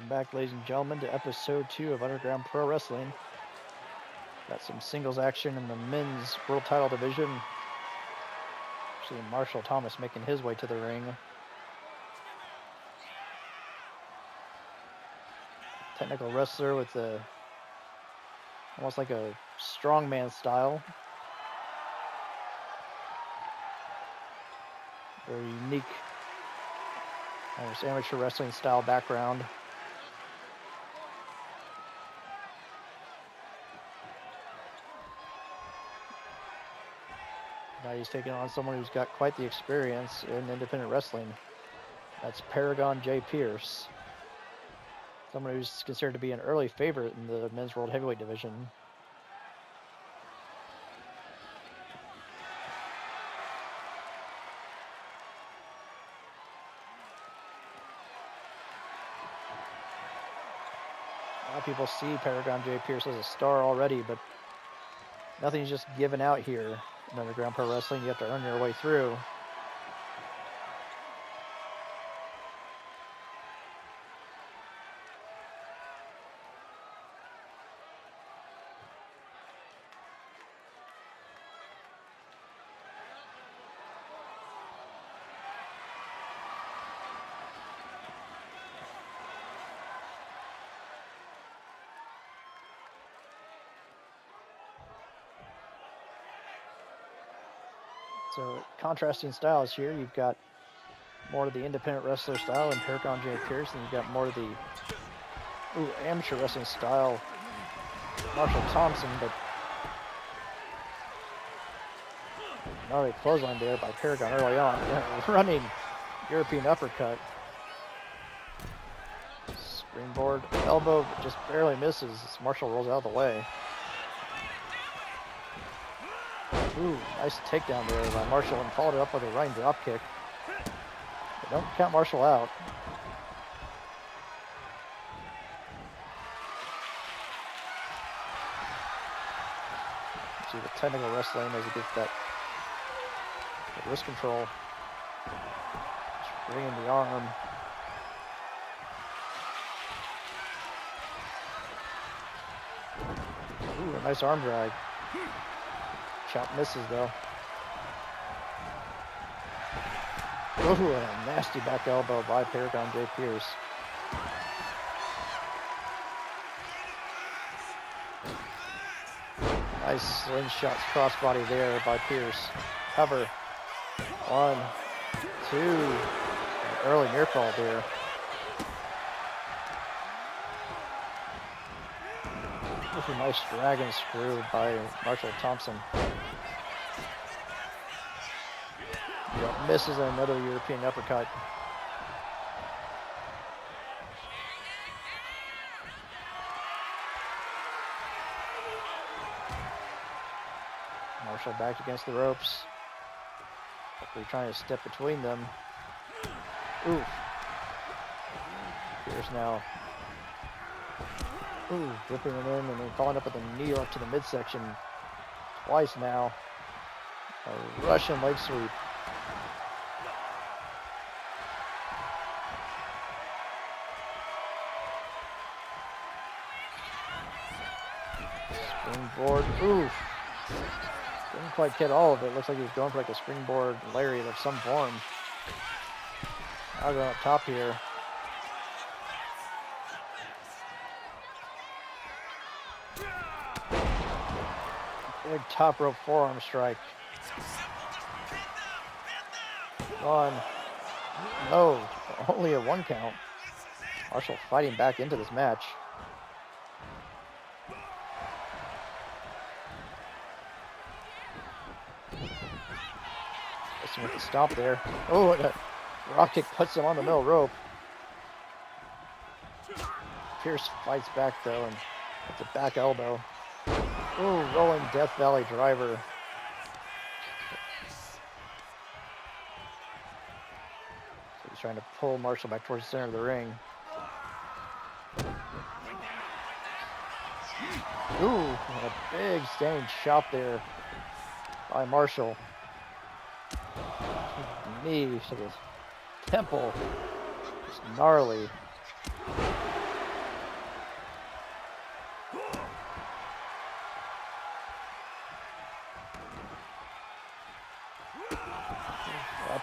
Welcome back, ladies and gentlemen, to episode 2 of Underground Pro Wrestling. Got some singles action in the men's world title division. Actually, Marshall Thomas making his way to the ring. Technical wrestler with almost like a strongman style. Very unique, almost amateur wrestling style background. Now he's taking on someone who's got quite the experience in independent wrestling. That's Paragon J. Pierce. Someone who's considered to be an early favorite in the men's world heavyweight division. A lot of people see Paragon J. Pierce as a star already, but nothing's just given out here in Underground Pro Wrestling. You have to earn your way through. So contrasting styles here. You've got more of the independent wrestler style in Paragon J. Pierce, and you've got more of the amateur wrestling style Marshall Thompson, but gnarly clothesline there by Paragon early on. Running European uppercut. Springboard elbow, but just barely misses as Marshall rolls out of the way. Ooh, nice takedown there by Marshall, and followed it up with a running drop kick. But don't count Marshall out. See the technical wrestling as he gets that wrist control. Just bringing the arm. Ooh, a nice arm drag. Chop misses though. Ooh, and a nasty back elbow by Paragon J. Pierce. Nice slingshots crossbody there by Pierce. Cover. 1, 2. An early near fall there. With a nice dragon screw by Marshall Thompson. Misses another European uppercut. Marshall back against the ropes. Hopefully trying to step between them. Oof. Pierce now. Ooh, ripping it in and then following up with a knee up to the midsection. Twice now. A Russian leg sweep. Springboard, oof. Didn't quite get all of it. Looks like he was going for like a springboard lariat of some form. I'll go up top here. Big top rope forearm strike. 1. No, only a 1 count. Marshall fighting back into this match. With the stomp there. Oh, and a rock kick puts him on the middle rope. Pierce fights back though, and with the back elbow. Ooh, rolling Death Valley driver. So he's trying to pull Marshall back towards the center of the ring. Ooh, and a big standing chop there by Marshall. Knee to the temple. Just gnarly.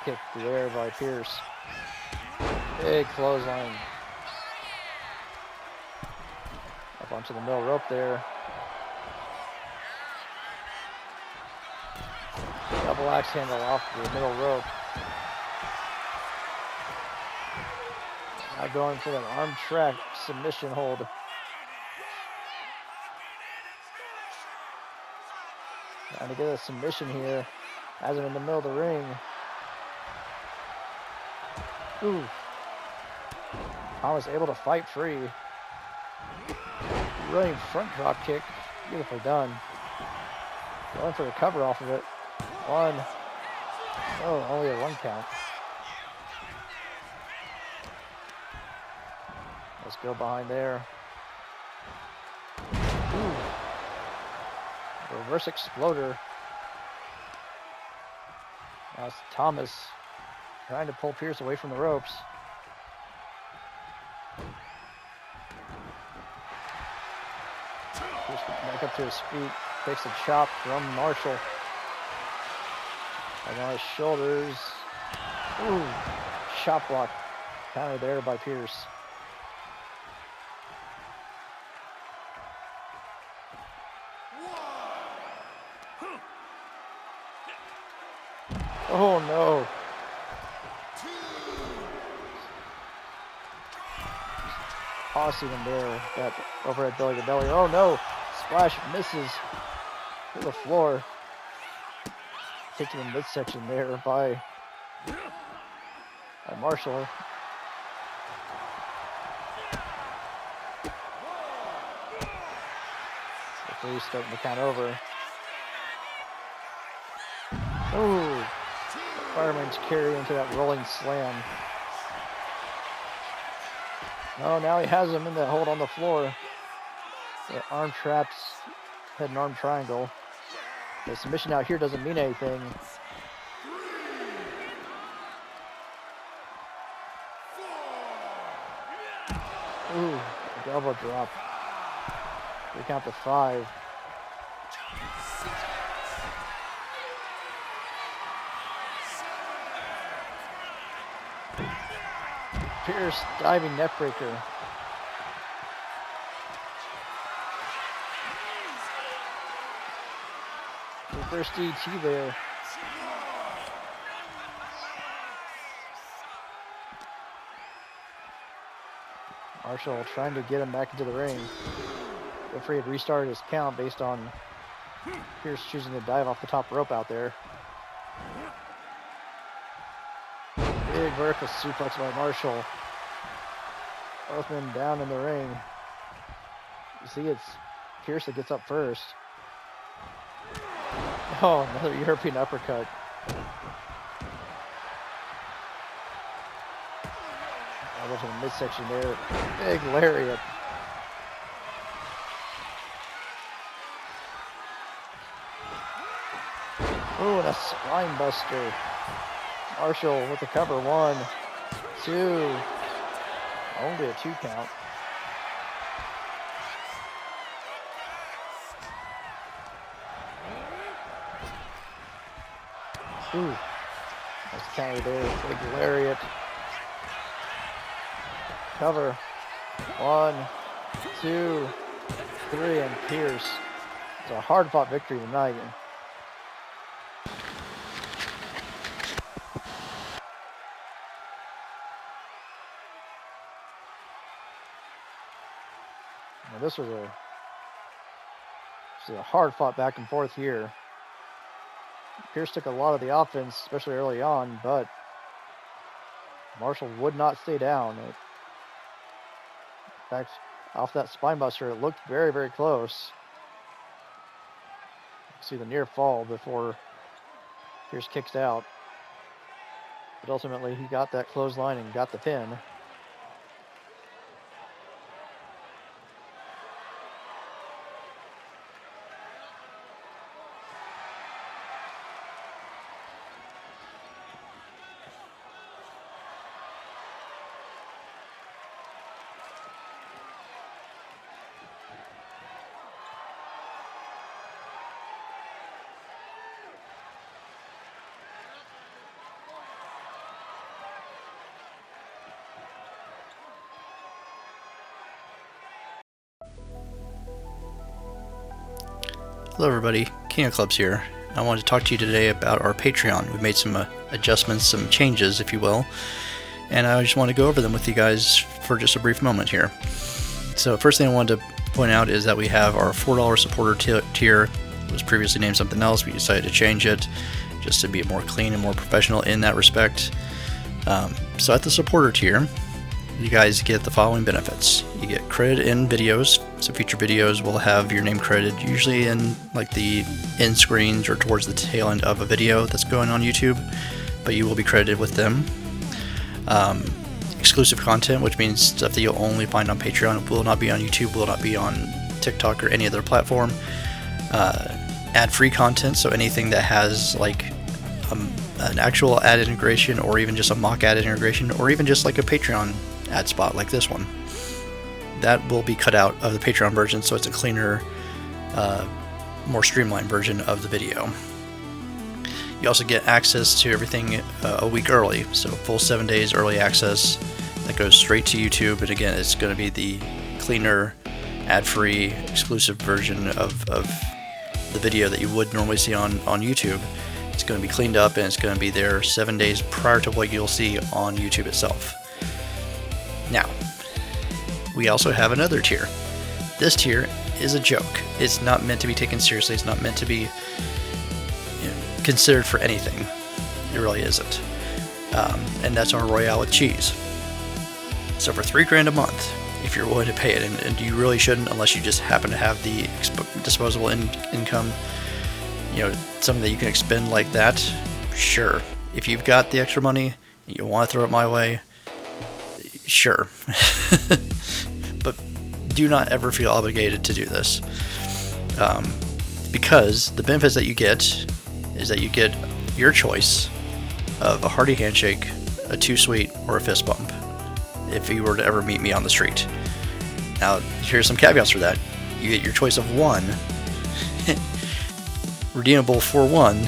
kick there by Pierce. Big clothesline. Up onto the middle rope there. Double axe handle off the middle rope. Now going for that arm track submission hold. Trying to get a submission here. Has him in the middle of the ring. Ooh. Thomas able to fight free. Running front drop kick. Beautifully done. Going for the cover off of it. One. Oh, only a 1 count. Let's go behind there. Ooh. Reverse exploder. Now it's Thomas trying to pull Pierce away from the ropes. Pierce back up to his feet. Takes a chop from Marshall. And on his shoulders. Ooh. Chop block. Counter there by Pierce. Oh no. Tossing him there. That overhead belly to belly. Oh no. Splash misses to the floor. Taken in midsection there by Marshall. The 3 starting to count over. Ooh. Fireman's carry into that rolling slam. Oh, now he has him in that hold on the floor. The arm traps, head and arm triangle. The submission out here doesn't mean anything. Ooh, elbow drop. 3 count to 5. Pierce diving neckbreaker. Reverse DT there. Marshall trying to get him back into the ring. Referee had restarted his count based on Pierce choosing to dive off the top rope out there. Big vertical suplex by Marshall. Both men down in the ring. You see it's Pierce that gets up first. Oh, another European uppercut. Elbow to the midsection there. Big lariat. Ooh, and a spine buster. Marshall with the cover. 1, 2. Only a 2 count. Ooh. Nice counter there. Big lariat. Cover. 1, 2, 3, and Pierce. It's a hard-fought victory tonight. This was a hard-fought back and forth here. Pierce took a lot of the offense, especially early on, but Marshall would not stay down. In fact, off that spine buster, it looked very, very close. See the near fall before Pierce kicks out. But ultimately, he got that clothesline and got the pin. Hello everybody, King of Clubs here. I wanted to talk to you today about our Patreon. We've made some adjustments, some changes if you will, and I just want to go over them with you guys for just a brief moment here. So first thing I wanted to point out is that we have our $4 supporter tier. It was previously named something else. We decided to change it just to be more clean and more professional in that respect. So at the supporter tier, you guys get the following benefits. You get credit in videos, so future videos will have your name credited, usually in like the end screens or towards the tail end of a video that's going on YouTube, but you will be credited with them. Exclusive content, which means stuff that you'll only find on Patreon, will not be on YouTube, will not be on TikTok or any other platform. Ad-free content, so anything that has like an actual ad integration, or even just a mock ad integration, or even just like a Patreon ad spot like this one, that will be cut out of the Patreon version, so it's a cleaner, more streamlined version of the video. You also get access to everything a week early, so full 7 days early access that goes straight to YouTube, and again, it's going to be the cleaner, ad-free, exclusive version of the video that you would normally see on YouTube. It's going to be cleaned up and it's going to be there 7 days prior to what you'll see on YouTube itself. Now, we also have another tier. This tier is a joke. It's not meant to be taken seriously. It's not meant to be considered for anything. It really isn't. And that's our Royale with cheese. So for $3 a month, if you're willing to pay it, and you really shouldn't unless you just happen to have the disposable income, something that you can expend like that, sure. If you've got the extra money and you want to throw it my way, sure. But do not ever feel obligated to do this, because the benefits that you get is that you get your choice of a hearty handshake, a too sweet, or a fist bump if you were to ever meet me on the street. Now here's some caveats for that. You get your choice of one, redeemable for one,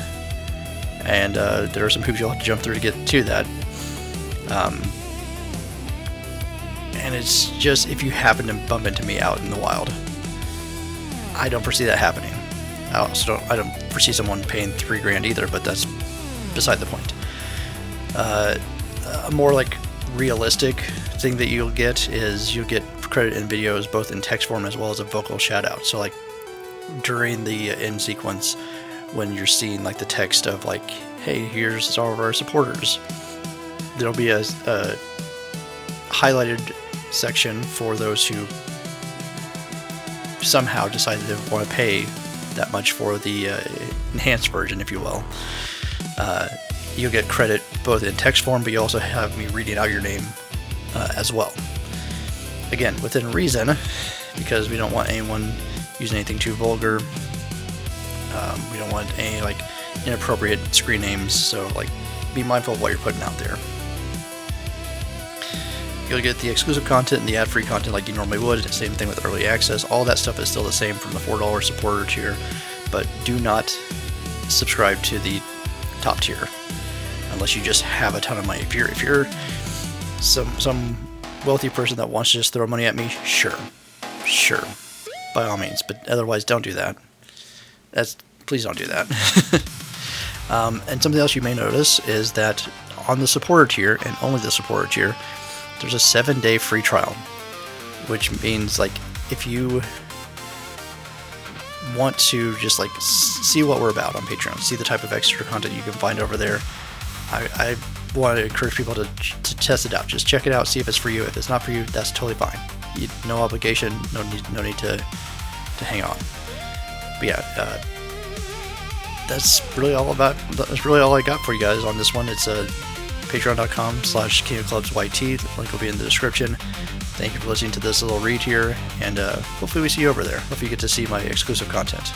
and there are some hoops you'll have to jump through to get to that. And it's just if you happen to bump into me out in the wild. I don't foresee that happening. I don't foresee someone paying $3 either, but that's beside the point. A more like realistic thing that you'll get is you'll get credit in videos both in text form as well as a vocal shout out. So like during the end sequence, when you're seeing like the text of like, hey, here's all of our supporters, there'll be a highlighted section for those who somehow decided to want to pay that much for the enhanced version, if you will. You'll get credit both in text form, but you also have me reading out your name as well. Again, within reason, because we don't want anyone using anything too vulgar. We don't want any like inappropriate screen names, so like be mindful of what you're putting out there. You'll get the exclusive content and the ad-free content like you normally would. Same thing with early access. All that stuff is still the same from the $4 supporter tier, but do not subscribe to the top tier unless you just have a ton of money. If you're some wealthy person that wants to just throw money at me, sure, by all means, but otherwise don't do that. Please don't do that. And something else you may notice is that on the supporter tier, and only the supporter tier, there's a 7-day free trial, which means like if you want to just like see what we're about on Patreon, see the type of extra content you can find over there, I want to encourage people to test it out. Just check it out, see if it's for you. If it's not for you, that's totally fine. No obligation, no need to hang on. But yeah, that's really all I got for you guys on this one. It's patreon.com/KingofClubsYT. The link will be in the description. Thank you for listening to this little read here, and hopefully we see you over there. Hopefully you get to see my exclusive content.